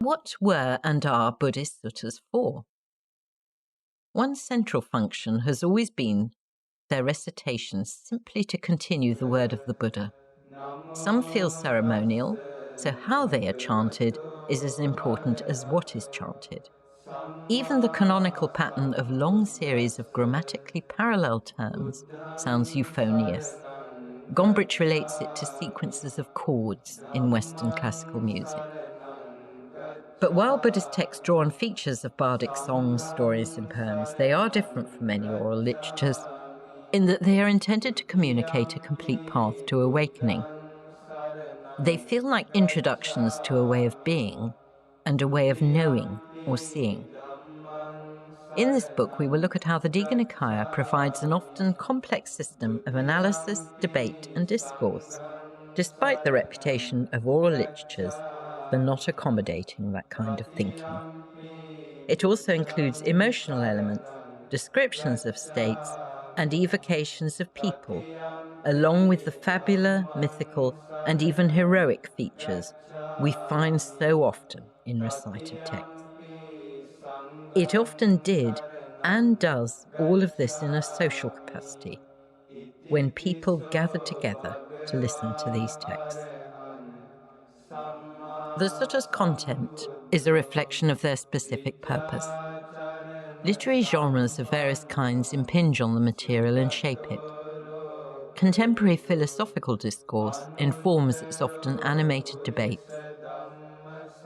what were and are Buddhist suttas for? One central function has always been their recitation simply to continue the word of the Buddha. Some feel ceremonial, so how they are chanted is as important as what is chanted. Even the canonical pattern of long series of grammatically parallel terms sounds euphonious. Gombrich relates it to sequences of chords in Western classical music. But while Buddhist texts draw on features of bardic songs, stories, and poems, they are different from many oral literatures in that they are intended to communicate a complete path to awakening. They feel like introductions to a way of being and a way of knowing or seeing. In this book, we will look at how the Dīghanikāya provides an often complex system of analysis, debate, and discourse, despite the reputation of oral literatures for not accommodating that kind of thinking. It also includes emotional elements, descriptions of states, and evocations of people, along with the fabular, mythical, and even heroic features we find so often in recited texts. It often did and does all of this in a social capacity, when people gathered together to listen to these texts. The sutta's content is a reflection of their specific purpose. Literary genres of various kinds impinge on the material and shape it. Contemporary philosophical discourse informs its often animated debates.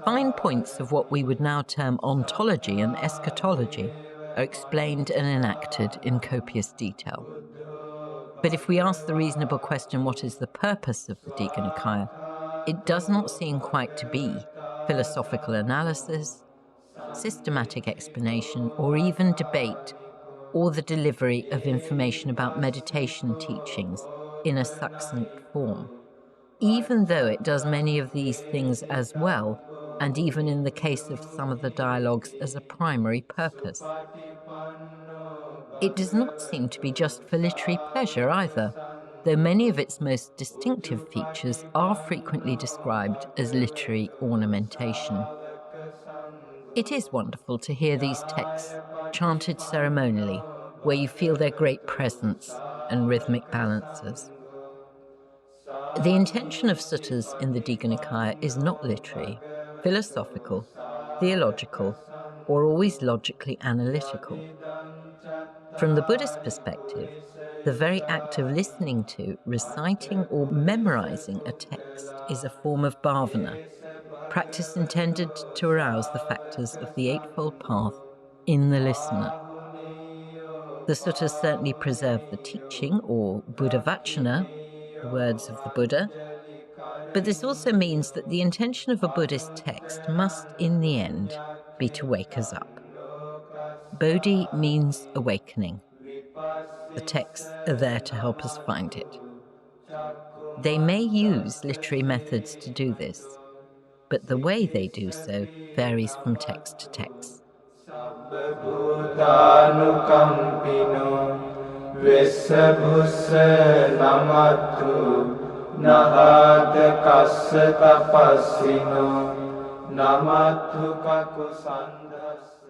Fine points of what we would now term ontology and eschatology are explained and enacted in copious detail. But if we ask the reasonable question, what is the purpose of the Dīghanikāya, it does not seem quite to be philosophical analysis, systematic explanation, or even debate, or the delivery of information about meditation teachings in a succinct form, even though it does many of these things as well, and even in the case of some of the dialogues as a primary purpose. It does not seem to be just for literary pleasure either, though many of its most distinctive features are frequently described as literary ornamentation. It is wonderful to hear these texts chanted ceremonially, where you feel their great presence and rhythmic balances. The intention of suttas in the Dīghanikāya is not literary, philosophical, theological, or always logically analytical. From the Buddhist perspective, the very act of listening to, reciting, or memorizing a text is a form of bhavana, practice intended to arouse the factors of the Eightfold Path in the listener. The suttas certainly preserve the teaching, or Buddha Vajrayana, the words of the Buddha, but this also means that the intention of a Buddhist text must, in the end, be to wake us up. Bodhi means awakening. The texts are there to help us find it. They may use literary methods to do this, but the way they do so varies from text to text. namathu kaku sandhas